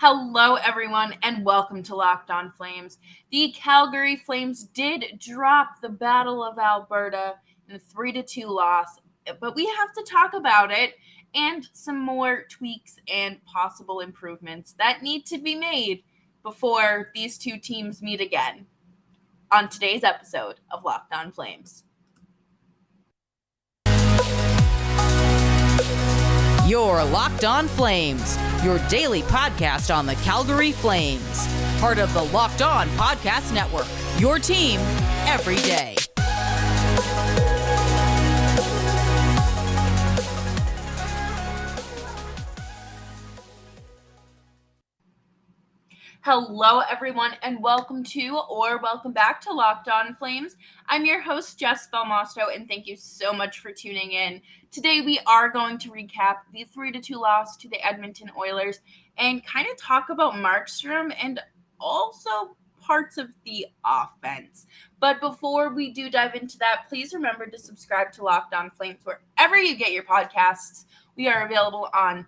Hello, everyone, and welcome to Locked On Flames. The Calgary Flames did drop the Battle of Alberta in a 3-2 loss, but we have to talk about it and some more tweaks and possible improvements that need to be made before these two teams meet again on today's episode of Locked On Flames. You're Locked On Flames, your daily podcast on the Calgary Flames. Part of the Locked On Podcast Network, your team every day. Hello, everyone, and welcome back to Locked On Flames. I'm your host, Jess Belmosto, and thank you so much for tuning in. Today, we are going to recap the 3-2 loss to the Edmonton Oilers and kind of talk about Markstrom and also parts of the offense. But before we do dive into that, please remember to subscribe to Locked On Flames wherever you get your podcasts. We are available on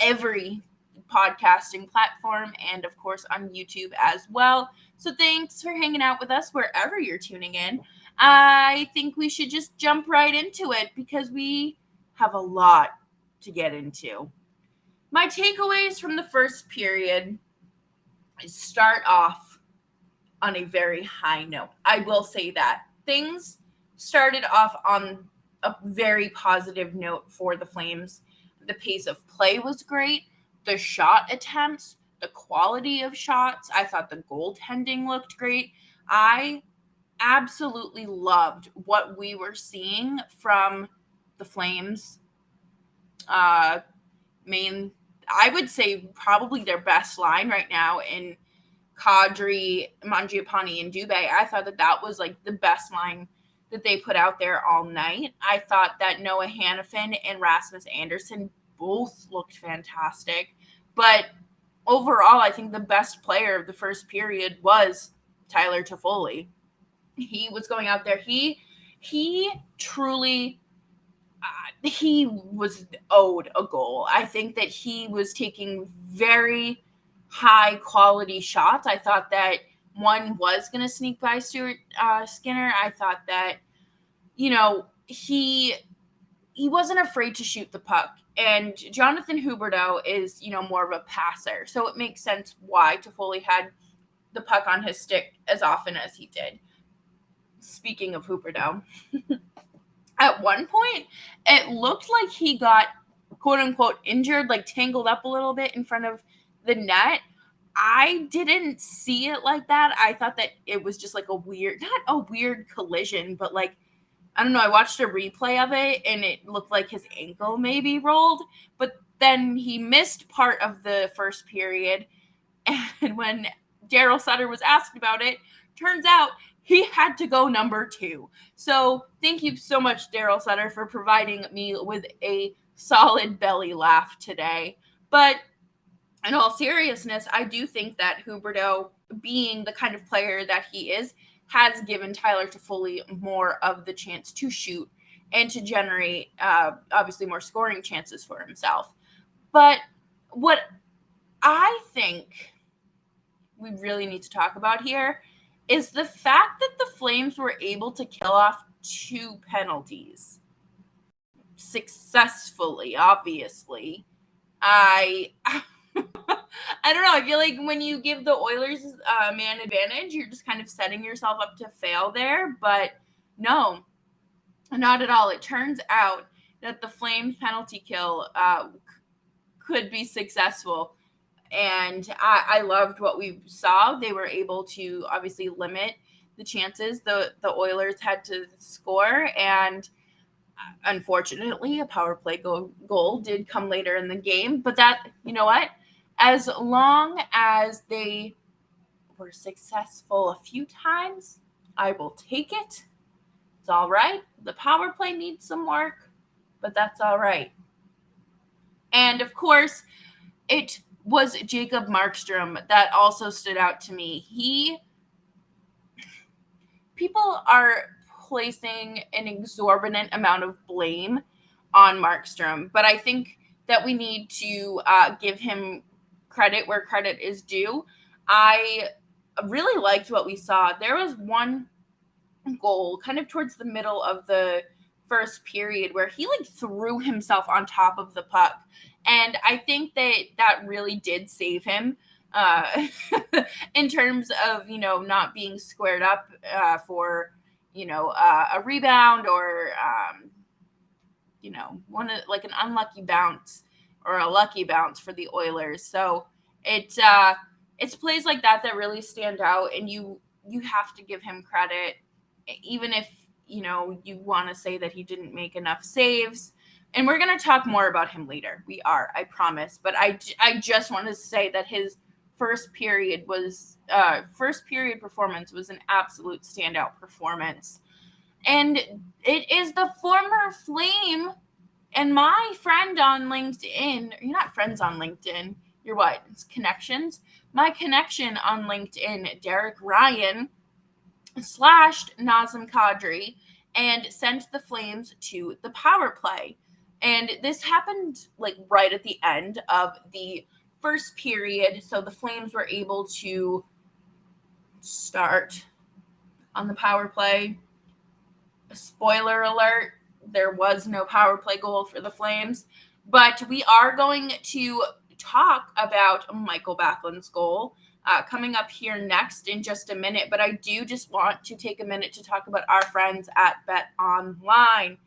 every podcasting platform and of course on YouTube as well. So thanks for hanging out with us wherever you're tuning in. I think we should just jump right into it because we have a lot to get into. My takeaways from the first period start off on a very high note. I will say that things started off on a very positive note for the Flames. The pace of play was great. The shot attempts, the quality of shots, I thought the goaltending looked great. I absolutely loved what we were seeing from the Flames. I would say probably their best line right now in Kadri, Mangiapane, and Dubé. I thought that was like the best line that they put out there all night. I thought that Noah Hannafin and Rasmus Andersson both looked fantastic. But overall, I think the best player of the first period was Tyler Toffoli. He was going out there. He truly he was owed a goal. I think that he was taking very high quality shots. I thought that one was going to sneak by Stuart Skinner. I thought that, he wasn't afraid to shoot the puck. And Jonathan Huberdeau is, more of a passer. So it makes sense why Toffoli had the puck on his stick as often as he did. Speaking of Huberdeau, at one point, it looked like he got, quote-unquote, injured, like tangled up a little bit in front of the net. I didn't see it like that. I thought that it was just like not a weird collision, but like, I don't know, I watched a replay of it, and it looked like his ankle maybe rolled, but then he missed part of the first period, and when Daryl Sutter was asked about it, turns out he had to go number 2. So thank you so much, Daryl Sutter, for providing me with a solid belly laugh today. But in all seriousness, I do think that Huberdeau, being the kind of player that he is, has given Tyler Toffoli more of the chance to shoot and to generate, obviously, more scoring chances for himself. But what I think we really need to talk about here is the fact that the Flames were able to kill off 2 penalties successfully, obviously. I don't know. I feel like when you give the Oilers man advantage, you're just kind of setting yourself up to fail there. But no, not at all. It turns out that the Flames penalty kill could be successful. And I loved what we saw. They were able to obviously limit the chances the Oilers had to score. And unfortunately, a power play goal did come later in the game. But that, you know what? As long as they were successful a few times, I will take it. It's all right. The power play needs some work, but that's all right. And of course, it was Jacob Markstrom that also stood out to me. People are placing an exorbitant amount of blame on Markstrom, but I think that we need to give him credit where credit is due. I really liked what we saw. There was one goal kind of towards the middle of the first period where he like threw himself on top of the puck, and I think that really did save him in terms of not being squared up for a rebound or one like an unlucky bounce or a lucky bounce for the Oilers. So it's plays like that really stand out, and you have to give him credit, even if you want to say that he didn't make enough saves. And we're going to talk more about him later. We are, I promise. But I just want to say that his first period performance was an absolute standout performance. And it is the former Flame and my friend on LinkedIn. You're not friends on LinkedIn. You're what? It's connections. My connection on LinkedIn, Derek Ryan, slashed Nazem Kadri and sent the Flames to the power play. And this happened like right at the end of the first period. So the Flames were able to start on the power play. Spoiler alert, there was no power play goal for the Flames. But we are going to talk about Michael Backlund's goal coming up here next in just a minute. But I do just want to take a minute to talk about our friends at Bet Online.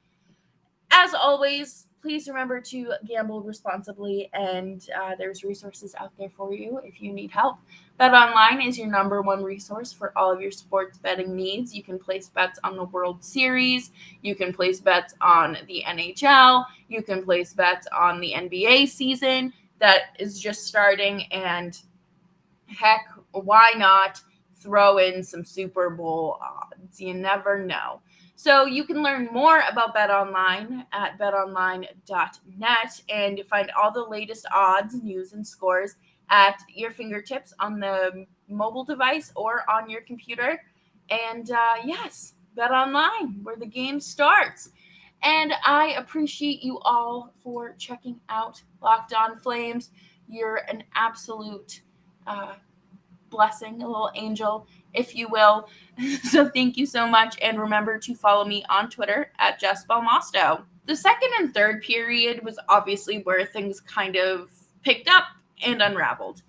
As always, please remember to gamble responsibly, and there's resources out there for you if you need help. Bet Online is your number one resource for all of your sports betting needs. You can place bets on the World Series. You can place bets on the NHL. You can place bets on the NBA season that is just starting. And heck, why not throw in some Super Bowl odds? You never know. So you can learn more about Bet Online at betonline.net and find all the latest odds, news, and scores at your fingertips on the mobile device or on your computer. And yes, Bet Online, where the game starts. And I appreciate you all for checking out Locked On Flames. You're an absolute blessing, a little angel, if you will. So thank you so much. And remember to follow me on Twitter at Jess Belmosto. The second and third period was obviously where things kind of picked up and unraveled.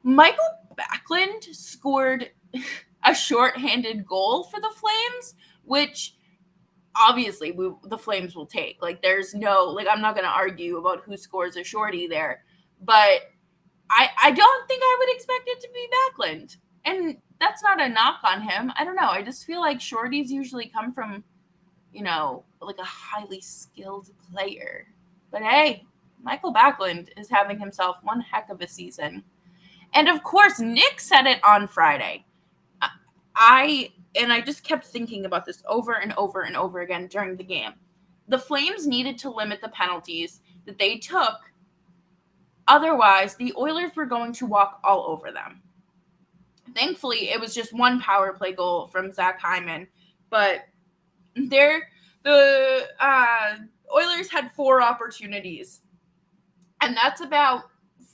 Michael Backlund scored a shorthanded goal for the Flames, which obviously the Flames will take. Like, there's no, like, I'm not going to argue about who scores a shorty there, but I don't think I would expect it to be Backlund. And that's not a knock on him. I don't know. I just feel like shorties usually come from, like a highly skilled player. But hey, Michael Backlund is having himself one heck of a season. And of course, Nick said it on Friday. I just kept thinking about this over and over and over again during the game. The Flames needed to limit the penalties that they took. Otherwise, the Oilers were going to walk all over them. Thankfully, it was just one power play goal from Zach Hyman. But the Oilers had 4 opportunities. And that's about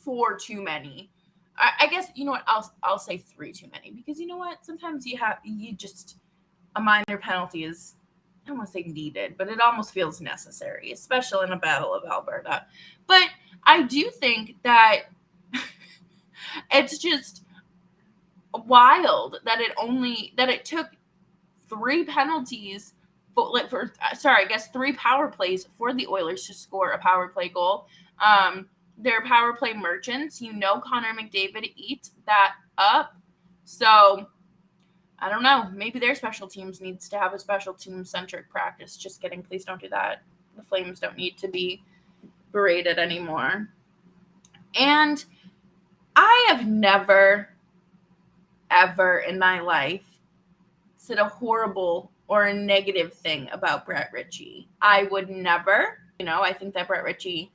4 too many. I guess, you know what, I'll say 3 too many. Because you know what? Sometimes a minor penalty is, I don't want to say needed, but it almost feels necessary, especially in a Battle of Alberta. But I do think that it's just wild that it took 3 penalties, 3 power plays for the Oilers to score a power play goal. Their power play merchants, Connor McDavid eats that up. So I don't know. Maybe their special teams needs to have a special team-centric practice. Just kidding. Please don't do that. The Flames don't need to be berated anymore. And I have never, ever in my life said a horrible or a negative thing about Brett Ritchie. I would never. I think that Brett Ritchie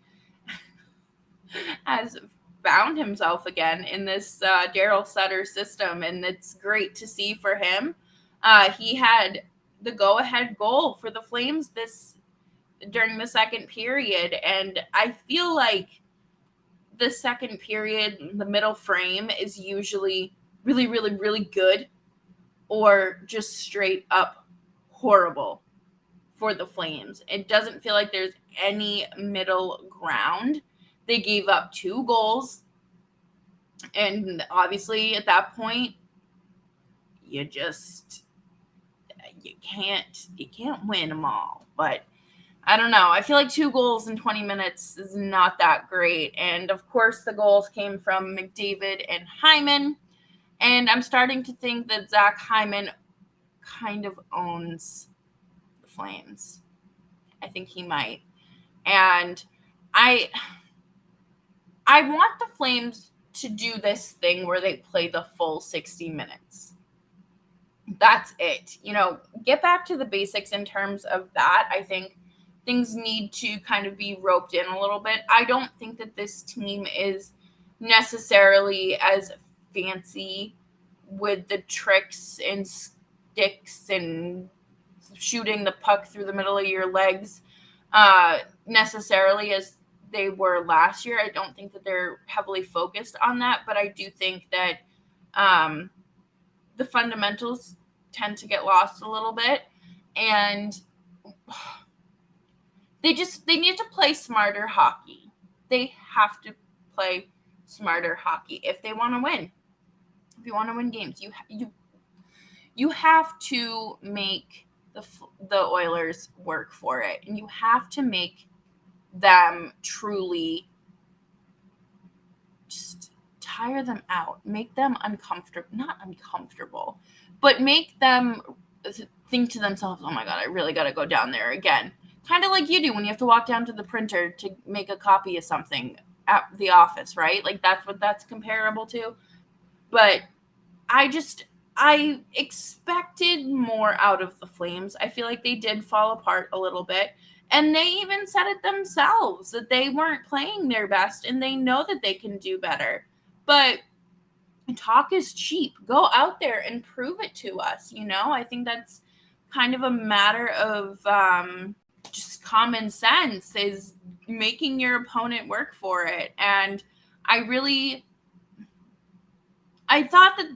has found himself again in this Daryl Sutter system, and it's great to see for him. He had the go-ahead goal for the Flames during the second period, and I feel like the second period, the middle frame is usually really, really, really good or just straight up horrible for the Flames. It doesn't feel like there's any middle ground. They gave up 2 goals, and obviously at that point, you can't win them all. But I don't know. I feel like 2 goals in 20 minutes is not that great. And of course, the goals came from McDavid and Hyman. And I'm starting to think that Zach Hyman kind of owns the Flames. I think he might. And I want the Flames to do this thing where they play the full 60 minutes. That's it. Get back to the basics in terms of that. I think things need to kind of be roped in a little bit. I don't think that this team is necessarily as fancy with the tricks and sticks and shooting the puck through the middle of your legs necessarily as they were last year. I don't think that they're heavily focused on that, but I do think that the fundamentals tend to get lost a little bit, and they need to play smarter hockey. They have to play smarter hockey if they want to win. If you want to win games, you have to make the Oilers work for it, and you have to make them truly just tire them out, make them not uncomfortable, but make them think to themselves, oh my God, I really got to go down there again. Kind of like you do when you have to walk down to the printer to make a copy of something at the office, right? Like that's what that's comparable to. But I expected more out of the Flames. I feel like they did fall apart a little bit. And they even said it themselves that they weren't playing their best and they know that they can do better. But talk is cheap. Go out there and prove it to us. I think that's kind of a matter of just common sense, is making your opponent work for it. And I thought that,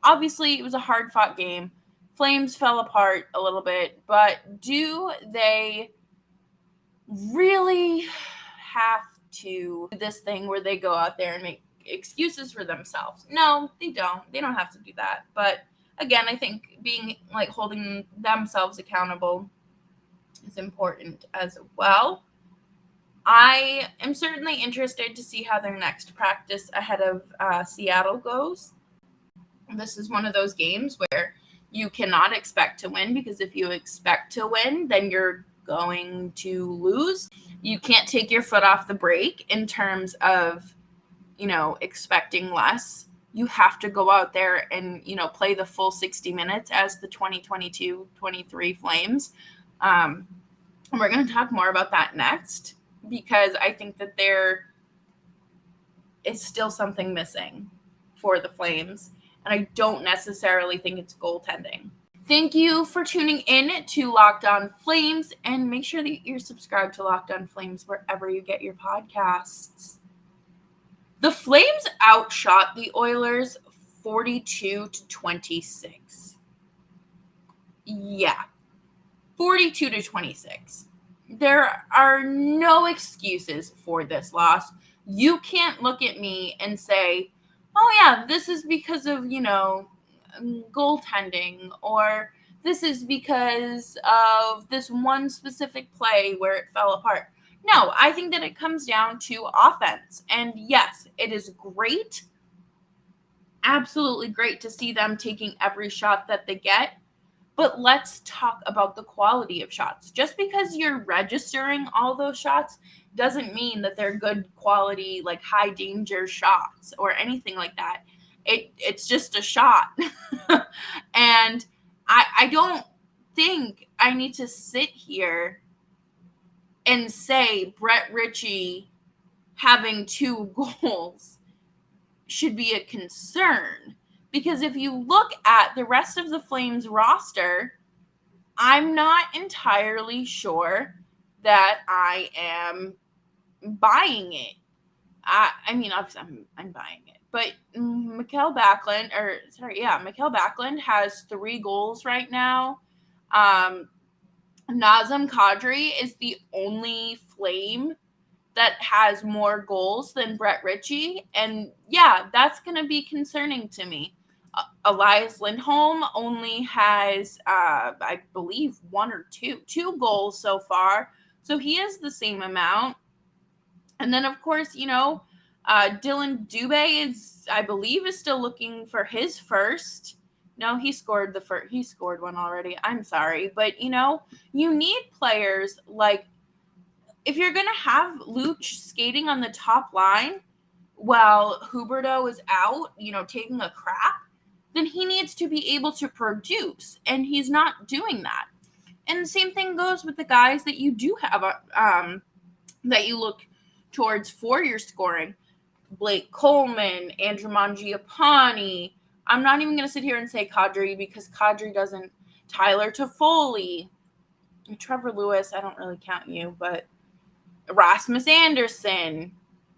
obviously it was a hard fought game. Flames fell apart a little bit, but do they really have to do this thing where they go out there and make excuses for themselves? No, they don't. They don't have to do that. But again, I think holding themselves accountable is important as well. I am certainly interested to see how their next practice ahead of Seattle goes. This is one of those games where you cannot expect to win, because if you expect to win, then you're going to lose. You can't take your foot off the brake in terms of, expecting less. You have to go out there and, play the full 60 minutes as the 2022-23 Flames. And we're going to talk more about that next, because I think that there is still something missing for the Flames. And I don't necessarily think it's goaltending. Thank you for tuning in to Locked On Flames, and make sure that you're subscribed to Locked On Flames wherever you get your podcasts. The Flames outshot the Oilers 42-26. Yeah, 42-26. There are no excuses for this loss. You can't look at me and say, oh yeah, this is because of, goaltending, or this is because of this one specific play where it fell apart. No, I think that it comes down to offense. And yes, it is great, absolutely great to see them taking every shot that they get. But let's talk about the quality of shots. Just because you're registering all those shots doesn't mean that they're good quality, like high danger shots or anything like that. It's just a shot. And I don't think I need to sit here and say Brett Ritchie having 2 goals should be a concern. Because if you look at the rest of the Flames roster, I'm not entirely sure that I am buying it. I mean, obviously, I'm buying it. But Mikael Backlund has 3 goals right now. Nazem Kadri is the only Flame that has more goals than Brett Ritchie. And yeah, that's going to be concerning to me. Elias Lindholm only has, I believe, 1 or 2 goals so far. So he has the same amount. And then, of course, Dylan Dubé I believe, is still looking for his first. No, he scored he scored one already. I'm sorry. But, you need players like, if you're going to have Luch skating on the top line while Huberdeau is out, taking a crap, then he needs to be able to produce, and he's not doing that. And the same thing goes with the guys that you do have, that you look towards for your scoring. Blake Coleman, Andrew Mangiapane. I'm not even going to sit here and say Kadri, because Kadri doesn't. Tyler Toffoli. Trevor Lewis, I don't really count you, but Rasmus Anderson.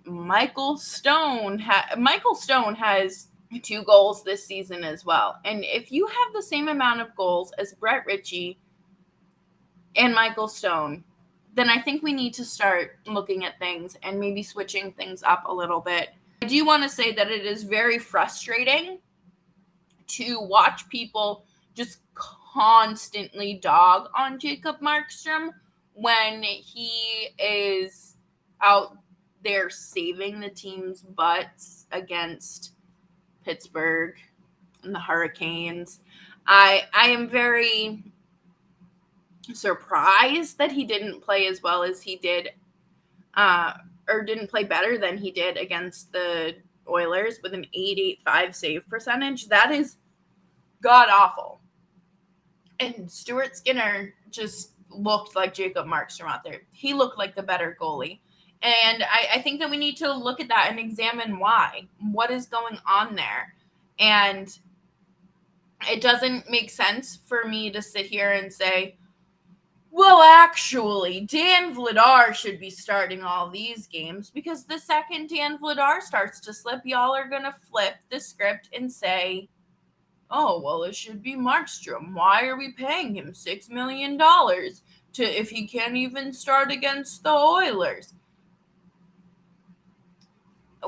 Michael Stone has 2 goals this season as well. And if you have the same amount of goals as Brett Ritchie and Michael Stone, then I think we need to start looking at things and maybe switching things up a little bit. I do want to say that it is very frustrating to watch people just constantly dog on Jacob Markstrom when he is out there saving the team's butts against Pittsburgh and the Hurricanes. I am very surprised that he didn't play as well as he did, or didn't play better than he did against the Oilers with an .885 save percentage. That is god-awful. And Stuart Skinner just looked like Jacob Markstrom out there. He looked like the better goalie. And I think that we need to look at that and examine why. What is going on there? And it doesn't make sense for me to sit here and say, well, actually, Dan Vladar should be starting all these games, because the second Dan Vladar starts to slip, y'all are going to flip the script and say, oh, well, it should be Markstrom. Why are we paying him $6 million if he can't even start against the Oilers?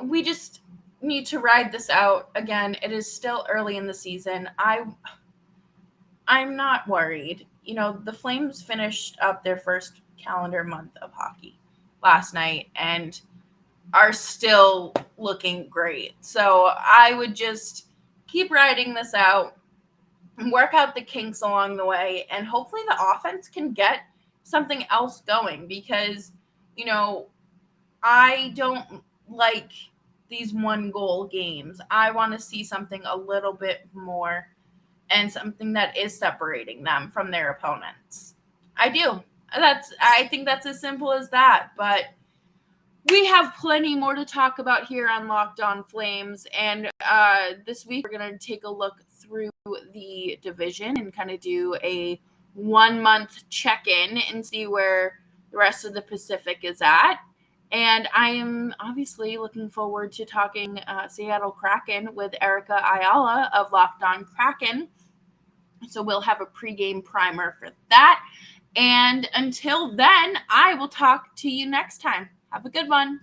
We just need to ride this out. Again, it is still early in the season. I'm not worried. The Flames finished up their first calendar month of hockey last night and are still looking great. So I would just keep riding this out and work out the kinks along the way, and hopefully the offense can get something else going, because, I don't like these 1-goal games. I want to see something a little bit more, and something that is separating them from their opponents. I do. I think that's as simple as that. But we have plenty more to talk about here on Locked On Flames. And this week we're going to take a look through the division and kind of do a 1-month check-in and see where the rest of the Pacific is at. And I am obviously looking forward to talking Seattle Kraken with Erica Ayala of Locked On Kraken. So we'll have a pregame primer for that. And until then, I will talk to you next time. Have a good one.